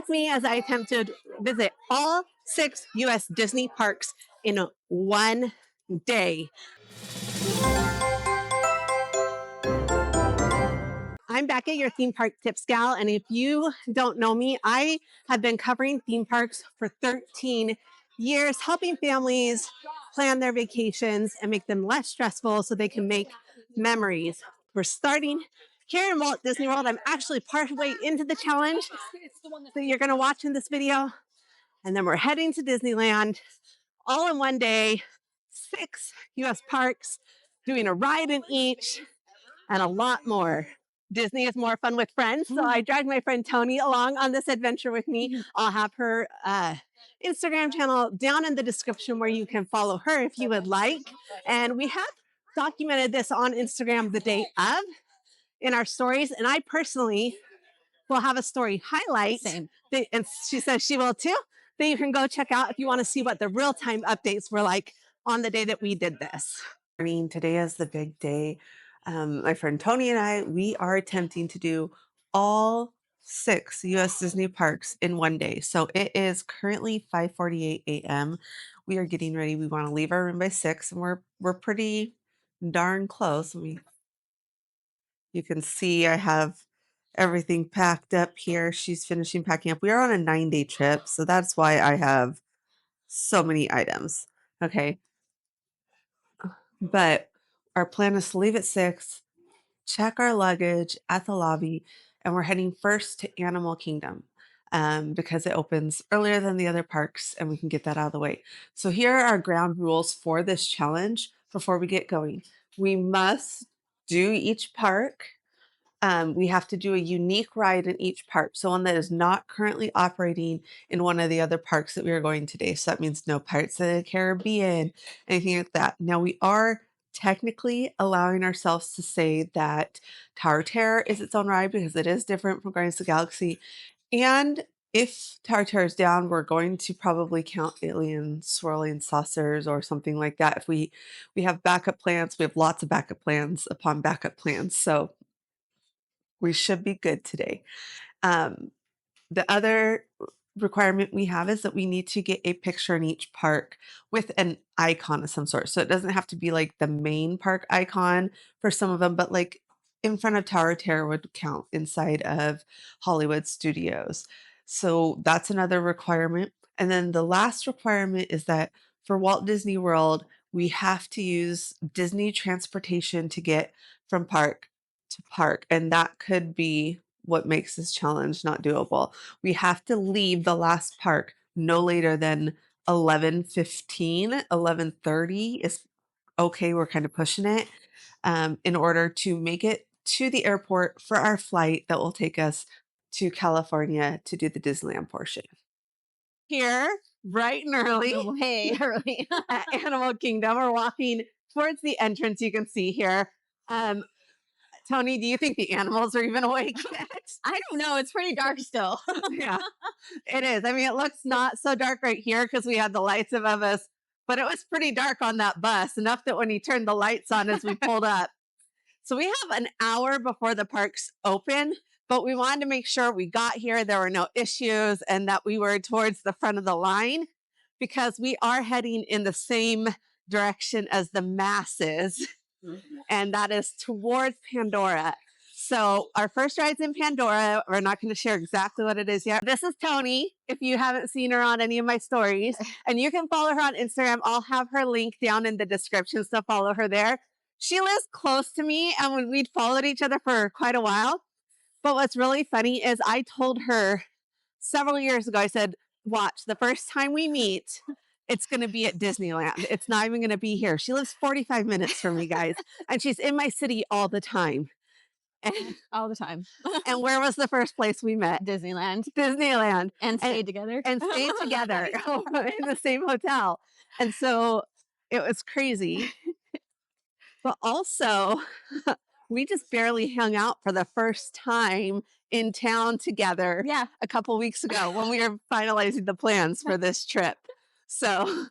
with me as I attempt to visit all 6 U.S. Disney parks in one day. I'm Becca, your theme park tips gal, and if you don't know me, I have been covering theme parks for 13 years, helping families plan their vacations and make them less stressful so they can make memories. We're starting here in Walt Disney World. I'm actually partway into the challenge that you're going to watch in this video, and then we're heading to Disneyland all in one day, 6 U.S. parks, doing a ride in each, and a lot more. Disney is more fun with friends, so I dragged my friend Tony along on this adventure with me. I'll have her Instagram channel down in the description where you can follow her if you would like. And we have documented this on Instagram the day of in our stories, and I personally will have a story highlight. Same. And she says she will too. That you can go check out if you want to see what the real-time updates were like on the day that we did this. Today is the big day. My friend Tony and I, we are attempting to do all 6 U.S. Disney parks in one day. So it is currently 5:48 a.m. We are getting ready. We want to leave our room by 6, and we're pretty darn close. You can see I have everything packed up here. She's finishing packing up. We are on a 9-day trip, so that's why I have so many items. Okay. But our plan is to leave at 6, check our luggage at the lobby, and we're heading first to Animal Kingdom because it opens earlier than the other parks and we can get that out of the way. So here are our ground rules for this challenge before we get going. We must do each park. We have to do a unique ride in each park. So one that is not currently operating in one of the other parks that we are going today. So that means no Pirates of the Caribbean, anything like that. Now we are technically allowing ourselves to say that Tower Terror is its own ride because it is different from Guardians of the Galaxy. And if Tower Terror is down, we're going to probably count Alien Swirling Saucers or something like that. If we have backup plans, we have lots of backup plans upon backup plans. So we should be good today. The other requirement we have is that we need to get a picture in each park with an icon of some sort. So it doesn't have to be like the main park icon for some of them, but like in front of Tower Terror would count inside of Hollywood Studios. So that's another requirement. And then the last requirement is that for Walt Disney World, we have to use Disney Transportation to get from park to park. And that could be what makes this challenge not doable. We have to leave the last park no later than 11:15, 11:30 is okay. We're kind of pushing it in order to make it to the airport for our flight that will take us to California to do the Disneyland portion. Here, bright and early, Way early. at Animal Kingdom, we're walking towards the entrance you can see here. Tony, do you think the animals are even awake yet? I don't know. It's pretty dark still. Yeah, it is. I mean, it looks not so dark right here because we had the lights above us, but it was pretty dark on that bus, enough that when he turned the lights on as we pulled up. So we have an hour before the parks open, but we wanted to make sure we got here, there were no issues, and that we were towards the front of the line because we are heading in the same direction as the masses. And that is towards Pandora. So our first ride's in Pandora. We're not going to share exactly what it is yet. This is Tony, if you haven't seen her on any of my stories. And you can follow her on Instagram. I'll have her link down in the description, so follow her there. She lives close to me, and we'd followed each other for quite a while. But what's really funny is I told her several years ago, I said, watch, the first time we meet, it's going to be at Disneyland. It's not even going to be here. She lives 45 minutes from me, guys. And she's in my city all the time. And, All the time. and where was the first place we met? Disneyland. Disneyland. And stayed together. And stayed together in the same hotel. And so it was crazy. But also, we just barely hung out for the first time in town together Yeah. a couple weeks ago when we were finalizing the plans for this trip. So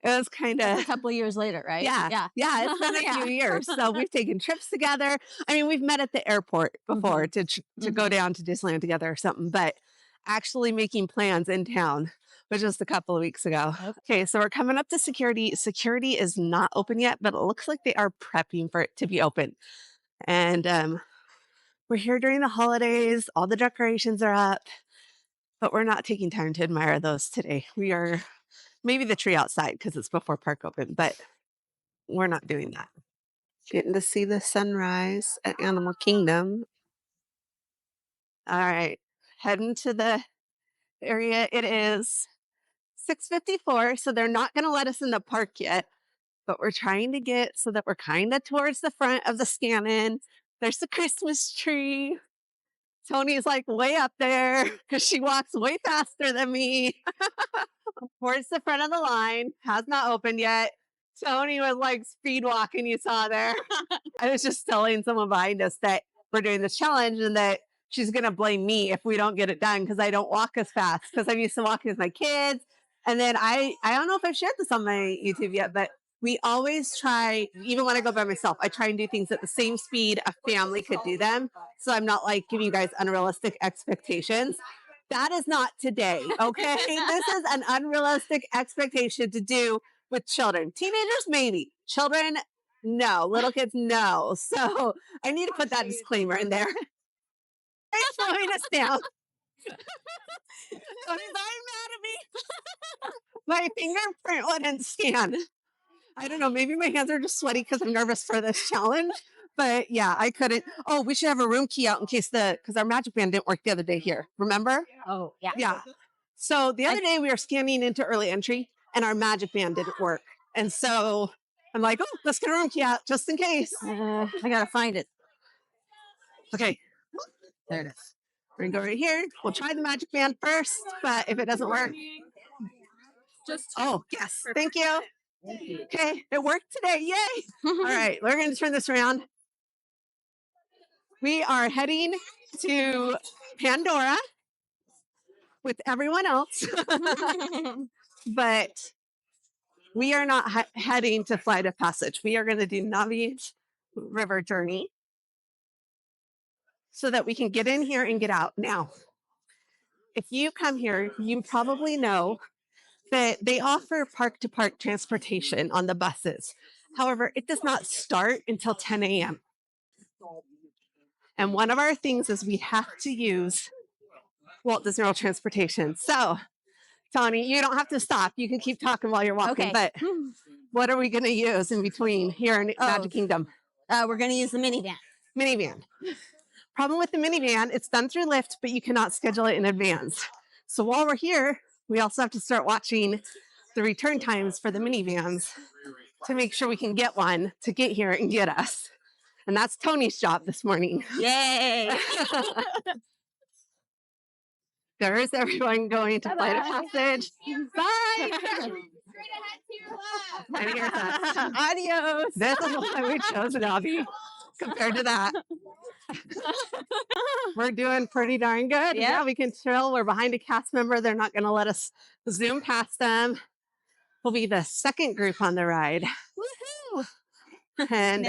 it was kind A of, couple of years later, right? yeah, it's been a Yeah. few years. So we've taken trips together. I mean, we've met at the airport before to go down to Disneyland together or something. But actually making plans in town, but just a couple of weeks ago. Okay. Okay, so we're coming up to security. Security is not open yet, but it looks like they are prepping for it to be open. And we're here during the holidays. All the decorations are up, but we're not taking time to admire those today. We are maybe the tree outside because it's before park open, but we're not doing that. Getting to see the sunrise at Animal Kingdom. All right, heading to the area. It is 6:54, so they're not going to let us in the park yet, but we're trying to get so that we're kind of towards the front of the scan-in. There's the Christmas tree. Tony's like way up there because she walks way faster than me. Towards the front of the line, has not opened yet. Tony was like speed walking, you saw there. I was just telling someone behind us that we're doing this challenge and that she's going to blame me if we don't get it done because I don't walk as fast because I'm used to walking with my kids. And then I don't know if I've shared this on my YouTube yet, but we always try, even when I go by myself, I try and do things at the same speed a family could do them. So I'm not like giving you guys unrealistic expectations. That is not today, okay? This is an unrealistic expectation to do with children. Teenagers, maybe. Children, no. Little kids, no. So I need to put that disclaimer in there. It's slowing us down. Tony's already mad at me. My fingerprint wouldn't scan. I don't know. Maybe my hands are just sweaty because I'm nervous for this challenge. But yeah, I couldn't. Oh, we should have a room key out in case because our magic band didn't work the other day here. Remember? Oh, yeah. Yeah. So the other day we were scanning into early entry and our magic band didn't work. And so I'm like, oh, let's get a room key out just in case. I gotta find it. Okay. There it is. We're gonna go right here. We'll try the magic band first, but if it doesn't work. Oh, yes. Thank you. Okay, it worked today. Yay. All right, we're gonna turn this around. We are heading to Pandora with everyone else, but we are not heading to Flight of Passage. We are going to do Navi's River Journey so that we can get in here and get out. Now, if you come here, you probably know that they offer park to park transportation on the buses. However, it does not start until 10 a.m. And one of our things is we have to use Walt Disney World Transportation. So, Tony, you don't have to stop. You can keep talking while you're walking. Okay. But what are we going to use in between here in Magic Kingdom? We're gonna use the minivan. Minivan. Problem with the minivan, it's done through Lyft, but you cannot schedule it in advance. So while we're here, we also have to start watching the return times for the minivans to make sure we can get one to get here and get us. And that's Tony's job this morning. Yay! There is everyone going to Flight of Passage. Bye! Adios! This is why we chose Navi compared to that. We're doing pretty darn good. Yep. Yeah, we can chill. We're behind a cast member. They're not going to let us zoom past them. We'll be the second group on the ride. Woohoo! And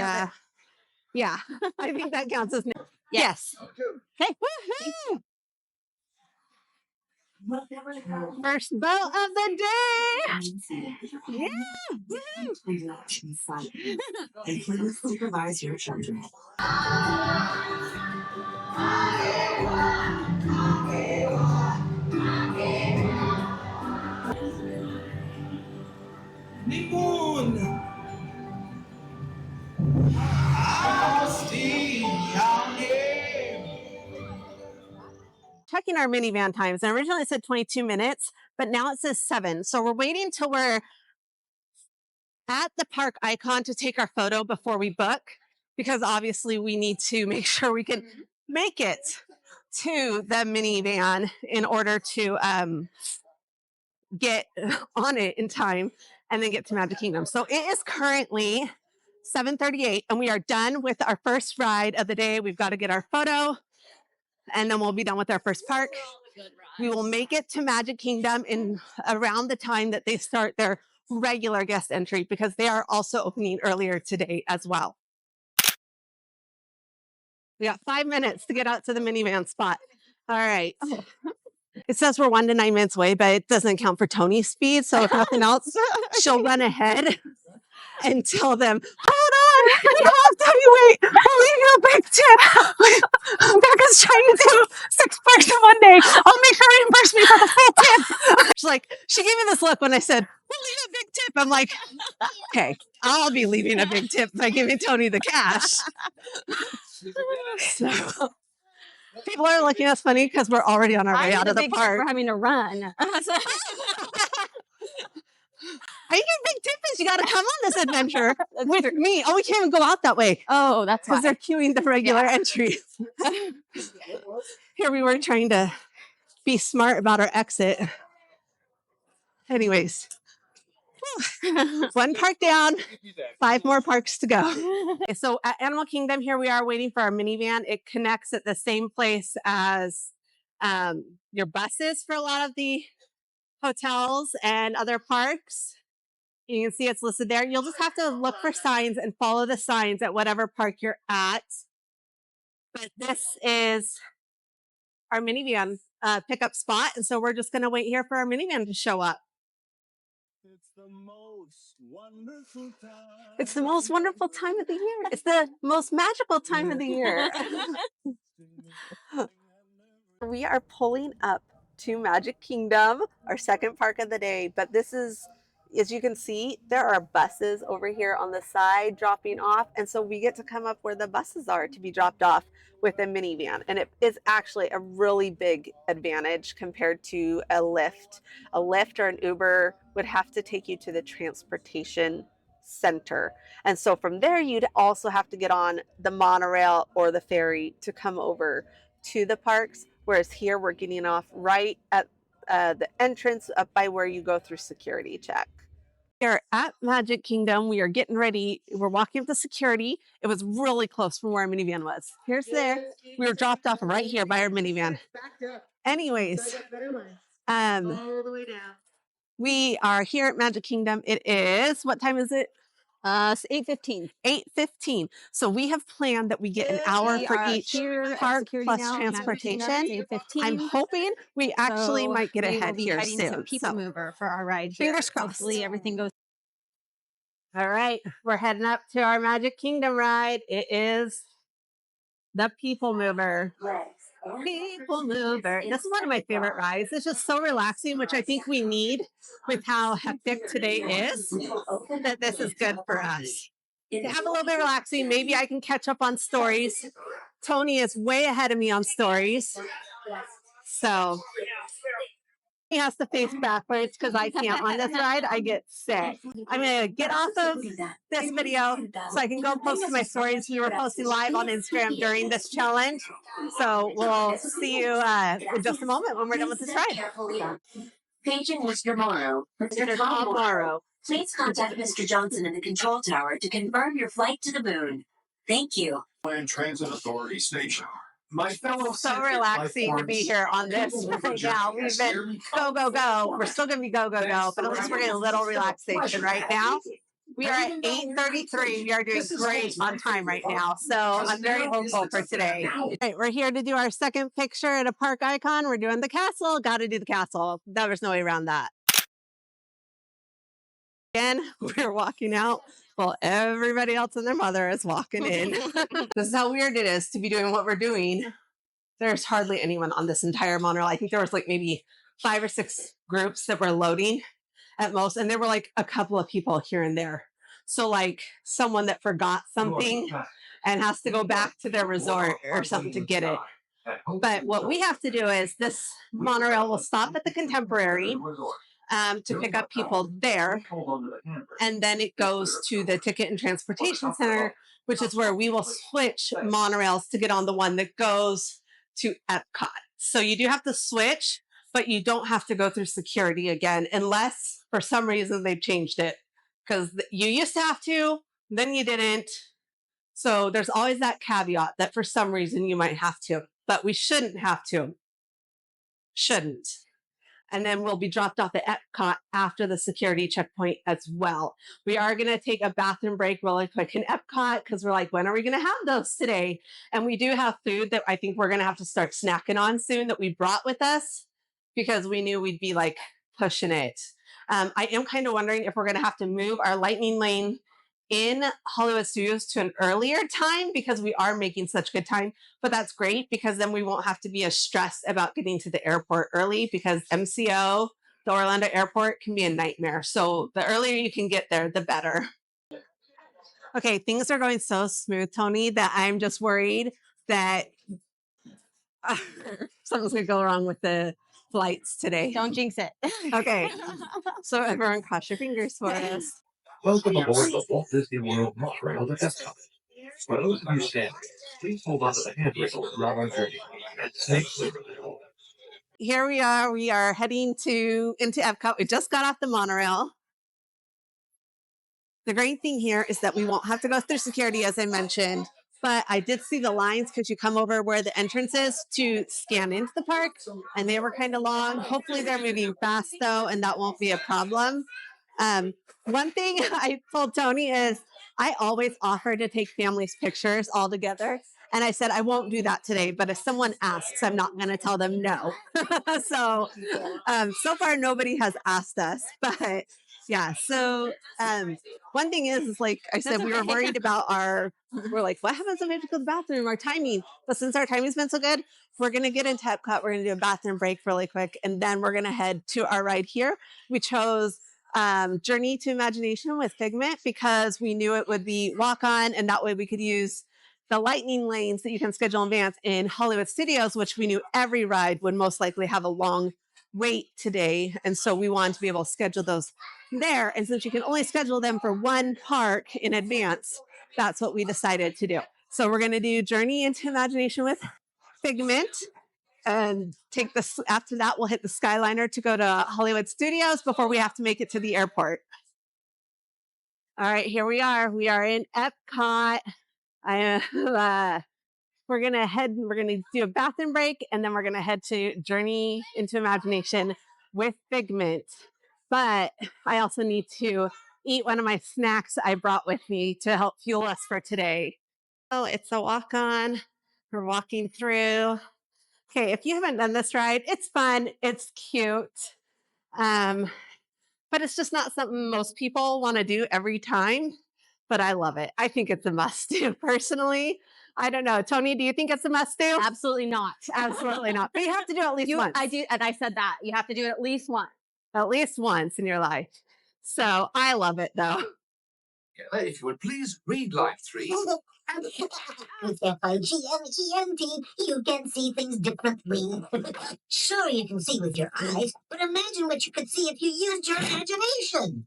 yeah, I think that counts as yes. Okay. Woohoo! First boat of the day. Yeah. And please supervise your children. Checking our minivan times, and originally it said 22 minutes, but now it says 7. So we're waiting till we're at the park icon to take our photo before we book, because obviously we need to make sure we can make it to the minivan in order to get on it in time and then get to Magic Kingdom. So it is currently 7:38 and we are done with our first ride of the day. We've got to get our photo and then we'll be done with our first park. We will make it to Magic Kingdom in around the time that they start their regular guest entry because they are also opening earlier today as well. We got 5 minutes to get out to the minivan spot. All right. It says we're 1 to 9 minutes away, but it doesn't account for Tony's speed. So if nothing else, she'll run ahead and tell them, hold on, we have to wait. We'll leave you a big tip. Becca's trying to do 6 parks in one day. I'll make her reimburse me for the full tip. She's like, she gave me this look when I said, we'll leave a big tip. I'm like, okay, I'll be leaving a big tip by giving Tony the cash. So people are looking at us funny because we're already on our way out of the park. We're having to run. I get big tip is you got to come on this adventure with me. Oh, we can't even go out that way. Oh, that's because they're queuing the regular entries. Here we were trying to be smart about our exit. Anyways, 1 park down, 5 more parks to go. Okay, so at Animal Kingdom, here we are waiting for our minivan. It connects at the same place as your buses for a lot of the hotels and other parks. You can see it's listed there. You'll just have to look for signs and follow the signs at whatever park you're at. But this is our minivan pickup spot. And so we're just going to wait here for our minivan to show up. It's the most wonderful time. It's the most wonderful time of the year. It's the most magical time of the year. We are pulling up to Magic Kingdom, our second park of the day. But this is, as you can see, there are buses over here on the side dropping off. And so we get to come up where the buses are to be dropped off with a minivan. And it is actually a really big advantage compared to a Lyft. A Lyft or an Uber would have to take you to the transportation center. And so from there, you'd also have to get on the monorail or the ferry to come over to the parks. Whereas here we're getting off right at the entrance up by where you go through security check. Here at Magic Kingdom, we are getting ready. We're walking up to security. It was really close from where our minivan was. Here's there. We were dropped off right here by our minivan. Anyways, we are here at Magic Kingdom. It is, what time is it? It's 8:15. 8:15. So we have planned that we get an hour for each park plus transportation. I'm hoping we actually might get ahead here soon. People Mover for our ride here. Fingers crossed. Hopefully everything goes. All right, we're heading up to our Magic Kingdom ride. It is the People Mover. People Mover. This is one of my favorite rides. It's just so relaxing, which I think we need with how hectic today is, that this is good for us. To have a little bit relaxing, maybe I can catch up on stories. Tony is way ahead of me on stories. So he has to face backwards because I can't on this ride. I get sick. I'm going to get off of this video so I can go post to my stories. We were posting live on Instagram during this challenge. So we'll see you in just a moment when we're done with this ride. Paging Mr. Morrow. Mr. Tom Morrow. Please contact Mr. Johnson in the control tower to confirm your flight to the moon. Thank you. Land Transit Authority Station. My fellow so relaxing to be here on this right now. We've been go, go, go. We're still going to be go, go, go, but at least we're getting a little relaxation right now. We are at 8:33. We are doing great on time right now. So I'm very hopeful for today. All right, we're here to do our second picture at a park icon. We're doing the castle. Got to do the castle. There's no way around that. Again, we're walking out while everybody else and their mother is walking in. This is how weird it is to be doing what we're doing. There's hardly anyone on this entire monorail. I think there was like maybe 5 or 6 groups that were loading at most. And there were like a couple of people here and there. So like someone that forgot something and has to go back to their resort or something to get it. But what we have to do is this monorail will stop at the Contemporary to pick up people there. And then it goes to the Ticket and Transportation Center, which is where we will switch monorails to get on the one that goes to Epcot. So you do have to switch, but you don't have to go through security again, unless for some reason they've changed it. Because you used to have to, then you didn't. So there's always that caveat that for some reason you might have to, but we shouldn't have to. Shouldn't. And then we'll be dropped off at Epcot after the security checkpoint as well. We are going to take a bathroom break really quick in Epcot because we're like, when are we going to have those today? And we do have food that I think we're going to have to start snacking on soon that we brought with us. because we knew we'd be like pushing it. I am kind of wondering if we're going to have to move our lightning lane in Hollywood Studios to an earlier time because we are making such good time. But that's great because then we won't have to be as stressed about getting to the airport early because MCO, the Orlando airport, can be a nightmare. So the earlier you can get there, the better. Okay, things are going so smooth, Tony, that I'm just worried that something's going to go wrong with the flights today. Don't jinx it. Okay, so everyone cross your fingers for us. Welcome aboard the Walt Disney World monorail to Epcot. For those of you standing, please hold on to the handrail throughout our journey and stay clear of the door. Here we are. We are heading into Epcot. We just got off the monorail. The great thing here is that we won't have to go through security, as I mentioned. But I did see the lines because you come over where the entrance is to scan into the park, and they were kind of long. Hopefully, they're moving fast though, and that won't be a problem. One thing I told Tony is I always offer to take families' pictures all together. And I said, I won't do that today, but if someone asks, I'm not going to tell them no. So far, nobody has asked us. But yeah, so one thing is like I said, we were worried about we're like, what happens if we have to go to the bathroom, our timing? But since our timing's been so good, we're going to get into Epcot. We're going to do a bathroom break really quick. And then we're going to head to our ride here. We chose Journey to Imagination with Figment because we knew it would be walk on, and that way we could use the lightning lanes that you can schedule in advance in Hollywood Studios, which we knew every ride would most likely have a long wait today. And so we wanted to be able to schedule those there. And since you can only schedule them for one park in advance, that's what we decided to do. So we're going to do Journey into Imagination with Figment. And after that, we'll hit the Skyliner to go to Hollywood Studios before we have to make it to the airport. All right, here we are. We are in Epcot. We're going to do a bathroom break, and then we're going to head to Journey into Imagination with Figment. But I also need to eat one of my snacks I brought with me to help fuel us for today. So it's a walk on. We're walking through. Okay, if you haven't done this ride, it's fun, it's cute, but it's just not something most people want to do every time, but I love it. I think it's a must-do, personally. I don't know. Tony, do you think it's a must-do? Absolutely not. Absolutely not. But you have to do it at least once. I do, and I said that. You have to do it at least once. At least once in your life. So I love it, though. If you would please read line 3. With FIGMGMT, you can see things differently. Sure, you can see with your eyes, but imagine what you could see if you used your imagination.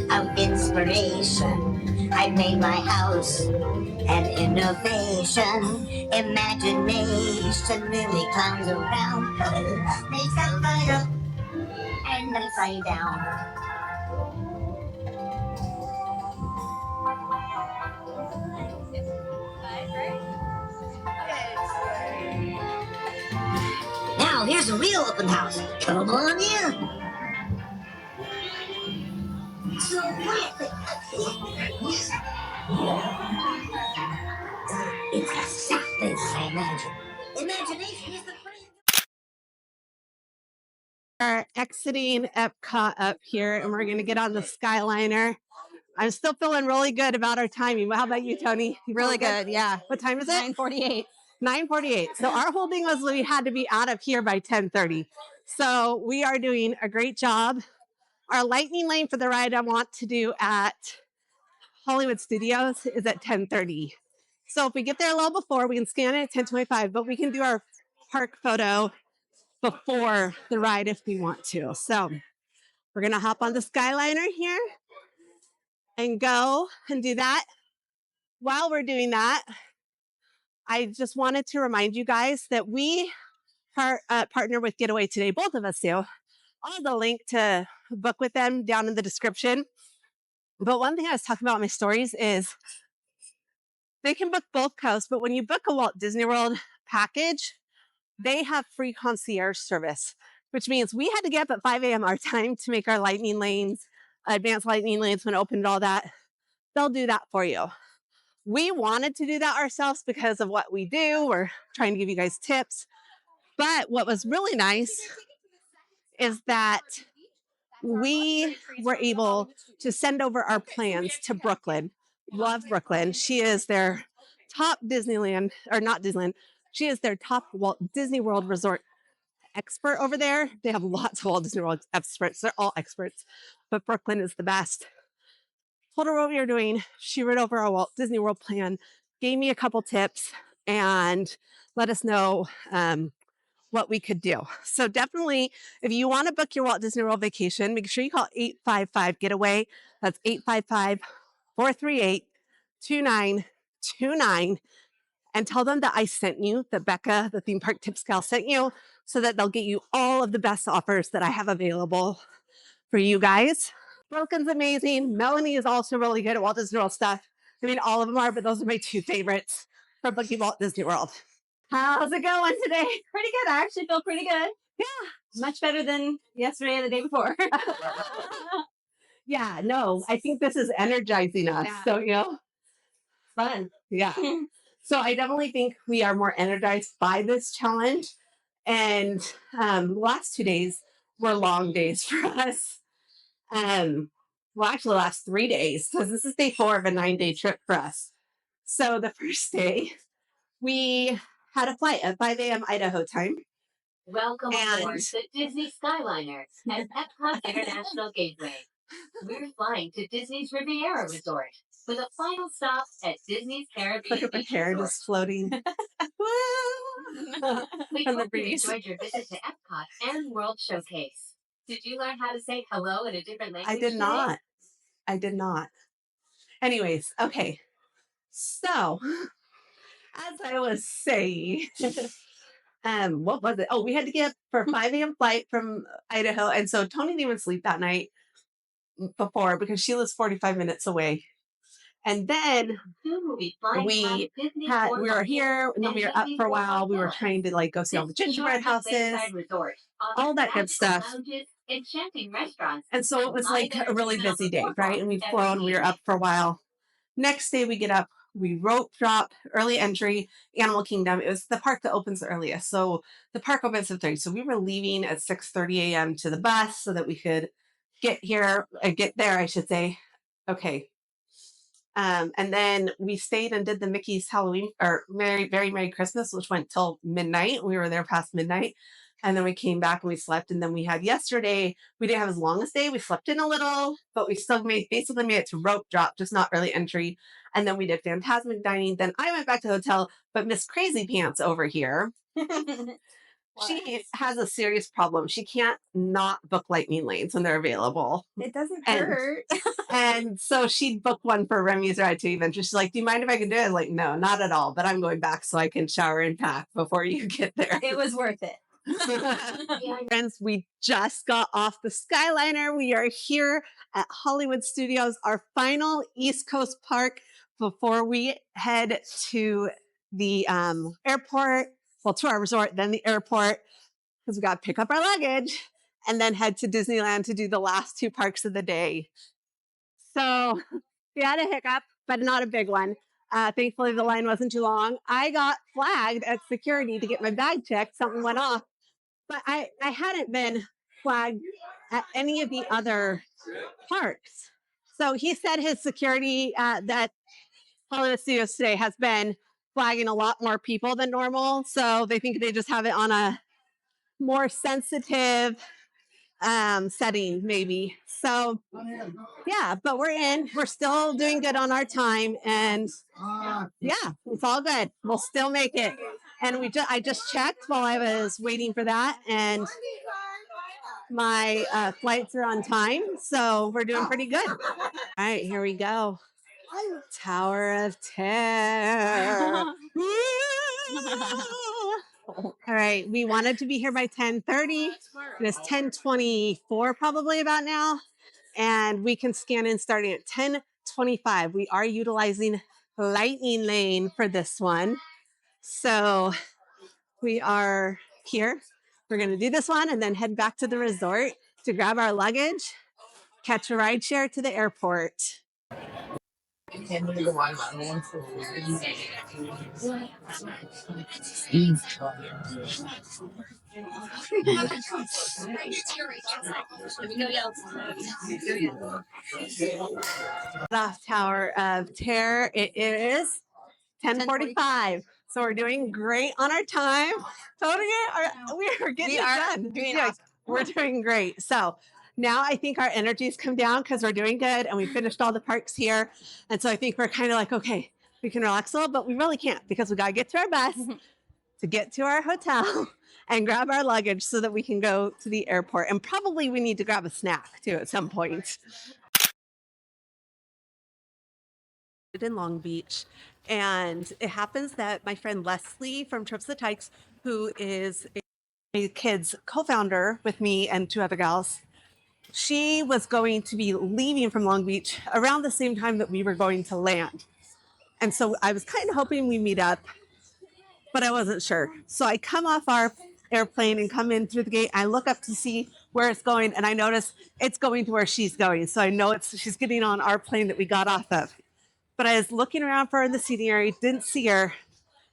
Of inspiration, I made my house an innovation. Imagination really climbs around, makes that right up and upside down. Now, here's a real open house. Come on in. So it's exactly as I imagined. Imagination is the brain. We're exiting Epcot up here, and we're going to get on the Skyliner. I'm still feeling really good about our timing. How about you, Tony? You Really feeling good, yeah. What time is it? 9:48. 9:48. So our whole thing was we had to be out of here by 10:30. So we are doing a great job. Our lightning lane for the ride I want to do at Hollywood Studios is at 10:30. So if we get there a little before, we can scan it at 10:25, but we can do our park photo before the ride if we want to. So we're going to hop on the Skyliner here and go and do that. While we're doing that, I just wanted to remind you guys that we partner with Getaway Today. Both of us do. I'll have the link to book with them down in the description. But one thing I was talking about in my stories is they can book both coasts, but when you book a Walt Disney World package, they have free concierge service, which means we had to get up at 5 a.m. our time to make our lightning lanes, advanced lightning lanes when opened, all that. They'll do that for you. We wanted to do that ourselves because of what we do. We're trying to give you guys tips. But what was really nice is that we were able to send over our plans to Brooklyn. Love Brooklyn. She is their top Disneyland, or not Disneyland, she is their top Walt Disney World resort expert over there. They have lots of Walt Disney World experts. They're all experts, but Brooklyn is the best. Told her what we were doing. She read over our Walt Disney World plan, gave me a couple tips, and let us know what we could do. So definitely, if you want to book your Walt Disney World vacation, make sure you call 855 Getaway. That's 855-438-2929, and tell them that I sent you, that Becca, the theme park tips gal, sent you, so that they'll get you all of the best offers that I have available for you guys. Broken's amazing. Melanie is also really good at Walt Disney World stuff. I mean, all of them are, but those are my two favorites for booking Walt Disney World. How's it going today? Pretty good. I actually feel pretty good. Yeah, much better than yesterday and the day before. Yeah, no, I think this is energizing us, don't you? Fun. Yeah. So I definitely think we are more energized by this challenge. And the last 2 days were long days for us. Well, actually, the last 3 days, because this is day 4 of a 9-day trip for us. So the first day, we had a flight at 5 a.m. Idaho time. Welcome aboard the Disney Skyliner at Epcot International Gateway. We're flying to Disney's Riviera Resort with a final stop at Disney's Caribbean Look at my Beach hair Resort. just floating. We From the hope you breeze. enjoyed your visit to Epcot and World Showcase. Did you learn how to say hello in a different language I did today? not. I did not. Anyways, okay. So, as I was saying, what was it? Oh, we had to get up for 5 a.m. flight from Idaho. And so Tony didn't even sleep that night before because she lives 45 minutes away. And then Soon we'll be flying we past Disney's we Fort were Lauderdale here and then and we were up Disney's for a Fort while. We were Lauderdale. trying to like go see all the This gingerbread charming houses, lakeside resort all that good magical stuff. lounges, enchanting restaurants, And so it was like a really busy day, right? And we'd flown, we were up for a while. Next day we get up, we rope drop, early entry, Animal Kingdom. It was the park that opens the earliest. So the park opens at 30. So we were leaving at 6:30 a.m. to the bus so that we could get there, I should say. Okay. And then we stayed and did the Mickey's Halloween or Very Merry Christmas, which went till midnight. We were there past midnight. And then we came back and we slept. And then we had yesterday, we didn't have as long as day. We slept in a little, but we still basically made it to rope drop, just not early entry. And then we did Phantasmic Dining. Then I went back to the hotel, but Miss Crazy Pants over here, she has a serious problem. She can't not book lightning lanes when they're available. It doesn't And- hurt. And so she'd book one for Remy's ride to Adventure. She's like, "Do you mind if I can do it?" I was like, "No, not at all. But I'm going back so I can shower and pack before you get there." It was worth it. Friends, we just got off the Skyliner. We are here at Hollywood Studios, our final East Coast park before we head to the airport. Well, to our resort, then the airport, because we got to pick up our luggage and then head to Disneyland to do the last 2 parks of the day. So we had a hiccup, but not a big one. Thankfully, the line wasn't too long. I got flagged at security to get my bag checked. Something went off. But I hadn't been flagged at any of the other parks. So he said his security that Hollywood Studios today has been flagging a lot more people than normal. So they think they just have it on a more sensitive setting, maybe. So yeah, but we're in. We're still doing good on our time, and yeah, it's all good. We'll still make it. And I just checked while I was waiting for that, and my flights are on time, so we're doing pretty good. All right, here we go. Tower of Terror. All right, we wanted to be here by 10:30. It is 10:24 probably about now. And we can scan in starting at 10:25. We are utilizing Lightning Lane for this one. So we are here. We're going to do this one and then head back to the resort to grab our luggage, catch a ride share to the airport. Off Tower of Terror. It is 10:45. So we're doing great on our time. Totally, we are getting it done. We're doing great. So now I think our energies come down because we're doing good and we finished all the parks here. And so I think we're kind of like, okay, we can relax a little, but we really can't because we got to get to our bus to get to our hotel and grab our luggage so that we can go to the airport. And probably we need to grab a snack too at some point. In Long Beach, and it happens that my friend Leslie from Trips the Tykes, who is a kid's co-founder with me and two other gals, she was going to be leaving from Long Beach around the same time that we were going to land. And so I was kind of hoping we meet up, but I wasn't sure. So I come off our airplane and come in through the gate. I look up to see where it's going, and I notice it's going to where she's going. So I know she's getting on our plane that we got off of. But I was looking around for her in the seating area, didn't see her.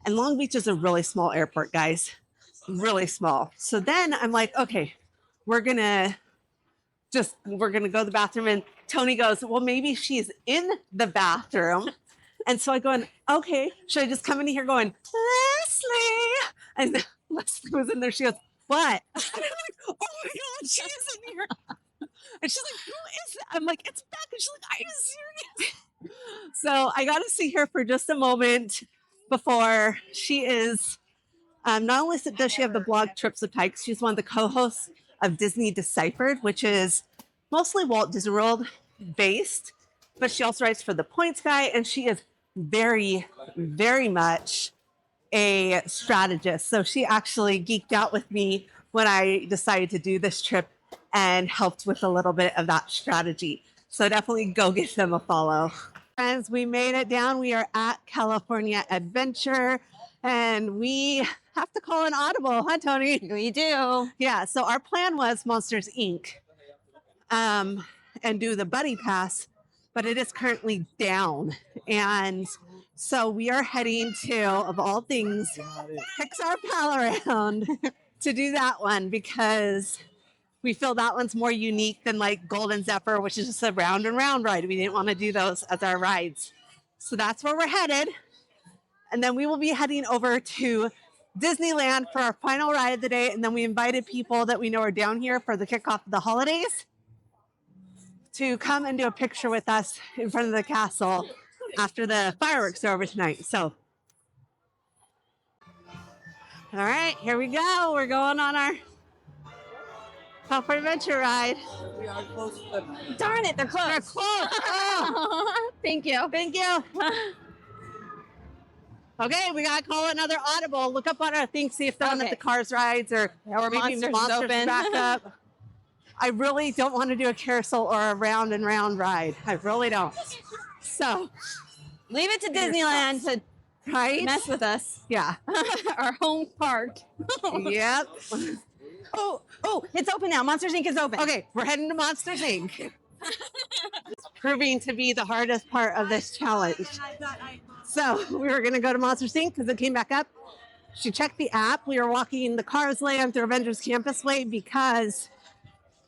And Long Beach is a really small airport, guys. Really small. So then I'm like, okay, we're gonna go to the bathroom. And Tony goes, well, maybe she's in the bathroom. And so I go, okay, should I just come in here going, Leslie? And Leslie was in there. She goes, what? And I'm like, oh my God, she is in here. And she's like, who is that? I'm like, it's Beck. And she's like, are you serious? So I got to see her for just a moment before she is. Not only does she have the blog Trips of Tykes, she's one of the co-hosts of Disney Deciphered, which is mostly Walt Disney World based, but she also writes for The Points Guy, and she is very, very much a strategist. So she actually geeked out with me when I decided to do this trip and helped with a little bit of that strategy. So definitely go give them a follow. Friends, we made it down. We are at California Adventure, and we have to call an audible, huh, Tony? We do. Yeah, so our plan was Monsters, Inc. And do the Buddy Pass, but it is currently down. And so we are heading to, of all things, Pixar Pal Around to do that one because we feel that one's more unique than like Golden Zephyr, which is just a round and round ride. We didn't want to do those as our rides. So that's where we're headed. And then we will be heading over to Disneyland for our final ride of the day. And then we invited people that we know are down here for the kickoff of the holidays to come and do a picture with us in front of the castle after the fireworks are over tonight. So, all right, here we go. We're going on our California Adventure ride. We are close. Darn it, they're close. They're close. Oh. Thank you. Thank you. Okay, we gotta call another audible. Look up on our thing, see if they're on at the Cars rides or maybe Monsters open. back up. I really don't want to do a carousel or a round and round ride. I really don't. So Leave it to Disneyland to mess with us. Yeah. Our home park. Yep. Oh, it's open now. Monsters Inc. is open. Okay, we're heading to Monsters Inc. It's proving to be the hardest part of this challenge. So we were going to go to Monsters Inc. because it came back up. She checked the app. We were walking the Cars Land through Avengers Campus Way because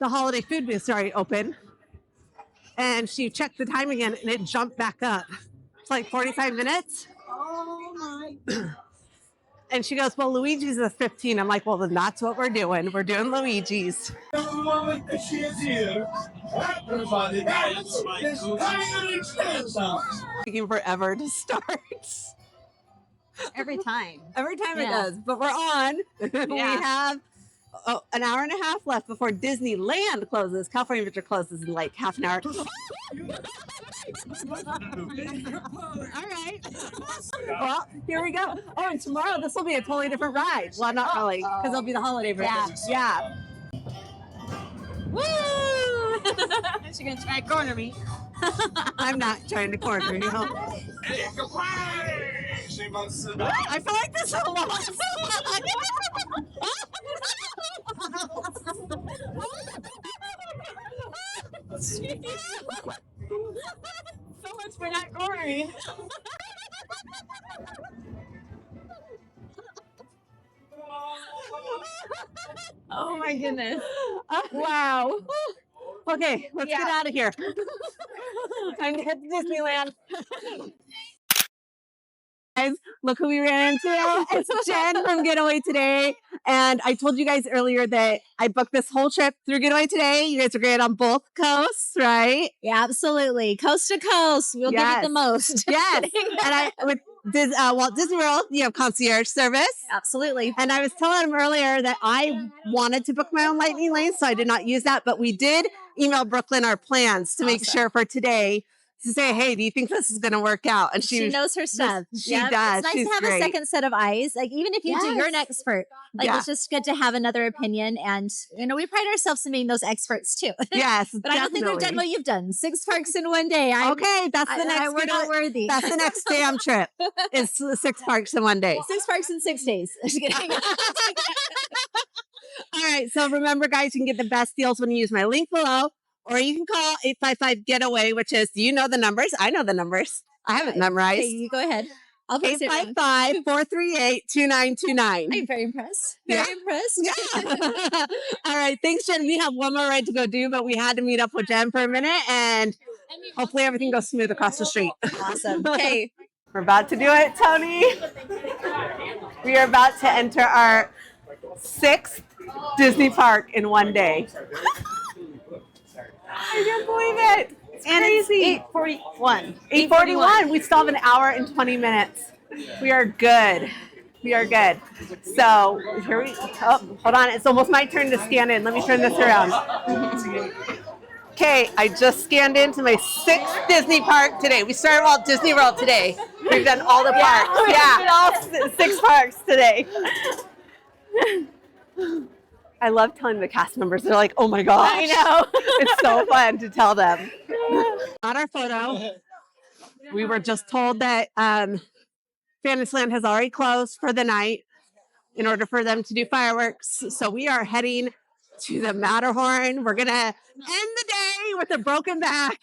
the holiday food booths are already open. And she checked the time again and it jumped back up. It's like 45 minutes. Oh my. And she goes, well, Luigi's is 15. I'm like, well, then that's what we're doing. We're doing Luigi's. She is here. Everybody dance. It's time. Taking forever to start. Every time. Every time it Yeah. does. But we're on. We Yeah. have an hour and a half left before Disneyland closes. California Adventure closes in like half an hour. All right. Well, here we go. Oh, and tomorrow this will be a totally different ride. Well, not really, because it'll be the holiday version. Yeah. Woo! She's gonna try to corner me. I'm not trying to corner you. I feel like this is a lot. So much for not cornering. goodness. Wow. Okay, let's get out of here. Time to head to Disneyland. Guys, look who we ran into. It's Jen from Getaway Today. And I told you guys earlier that I booked this whole trip through Getaway Today. You guys are great on both coasts, right? Yeah, absolutely. Coast to coast. We'll give it the most. Yes. And with Walt Disney World, you have concierge service. Absolutely. And I was telling him earlier that I wanted to book my own lightning lane, so I did not use that. But we did email Brooklyn our plans to make sure for today to say, hey, do you think this is going to work out? And she knows her stuff. She does. It's nice She's to have great. a second set of eyes. Like, even if you do, you're an expert. Like, it's just good to have another opinion. And, you know, we pride ourselves in being those experts too. Yes. But I don't think we've done what you've done. 6 parks in one day. Okay, that's the next. We're not worthy. That's the next damn trip. It's 6 parks in one day. 6 parks in 6 days. Just kidding. All right. So remember, guys, you can get the best deals when you use my link below. Or you can call 855-GETAWAY, which is, do you know the numbers? I know the numbers. I have it memorized. Okay, you go ahead. I'll post it. 855-438-2929. I'm very impressed. Very impressed. Yeah. All right. Thanks, Jen. We have one more ride to go do, but we had to meet up with Jen for a minute, and hopefully everything goes smooth across the street. Awesome. Okay. We're about to do it, Tony. We are about to enter our 6th Disney park in one day. I can't believe it. It's crazy. 8:41. 8:41. We still have an hour and 20 minutes. We are good. We are good. So here we hold on. It's almost my turn to scan in. Let me turn this around. Okay, I just scanned into my 6th Disney park today. We started Walt Disney World today. We've done all the parks. We did all 6 parks today. I love telling the cast members. They're like, oh my gosh. I know. It's so fun to tell them. On our photo, we were just told that Fantasyland has already closed for the night in order for them to do fireworks. So we are heading to the Matterhorn. We're going to end the day with a broken back,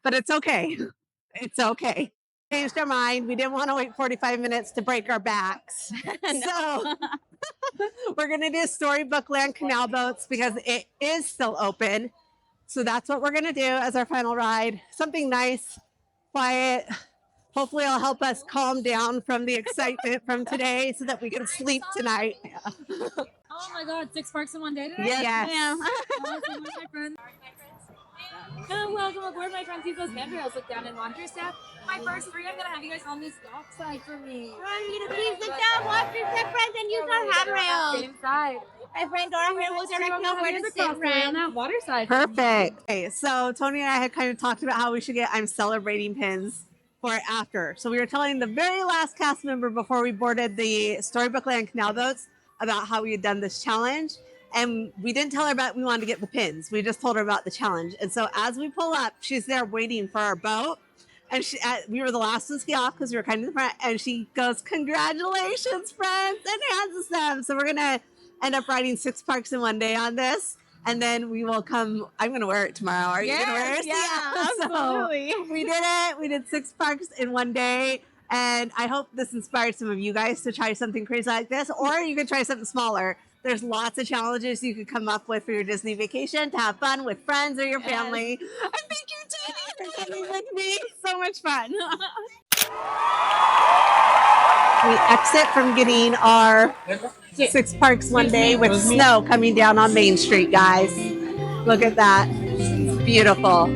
but it's okay. It's okay. Changed our mind. We didn't want to wait 45 minutes to break our backs. So we're going to do Storybook Land canal boats because it is still open. So that's what we're going to do as our final ride. Something nice, quiet. Hopefully it'll help us calm down from the excitement from today so that we can sleep tonight. Oh my God, 6 parks in one day today? Yes. Awesome, my friends. Welcome aboard, my friends. Use those handrails. Look down and launch your step. My first 3, I'm going to have you guys on this dock side for me. Please look down, watch your step, friends, and use our handrails. Same side. My friend Dora here will direct you where to sit, on friend. that water side. Perfect. Okay, so Tony and I had kind of talked about how we should get I'm celebrating pins for it after. So we were telling the very last cast member before we boarded the Storybook Land canal boats about how we had done this challenge. And we didn't tell her about we wanted to get the pins. We just told her about the challenge. And so as we pull up, she's there waiting for our boat. And we were the last ones to get off because we were kind of in the front. And she goes, congratulations, friends, and hands us them. So we're going to end up riding 6 parks in one day on this. And then we will come. I'm going to wear it tomorrow. Are you going to wear it? Yeah, absolutely. So we did it. We did 6 parks in one day. And I hope this inspired some of you guys to try something crazy like this. Or you could try something smaller. There's lots of challenges you could come up with for your Disney vacation to have fun with friends or your family. And thank you, Tony, for coming with me. So much fun. We exit from getting our 6 parks one day with snow coming down on Main Street, guys. Look at that. It's beautiful.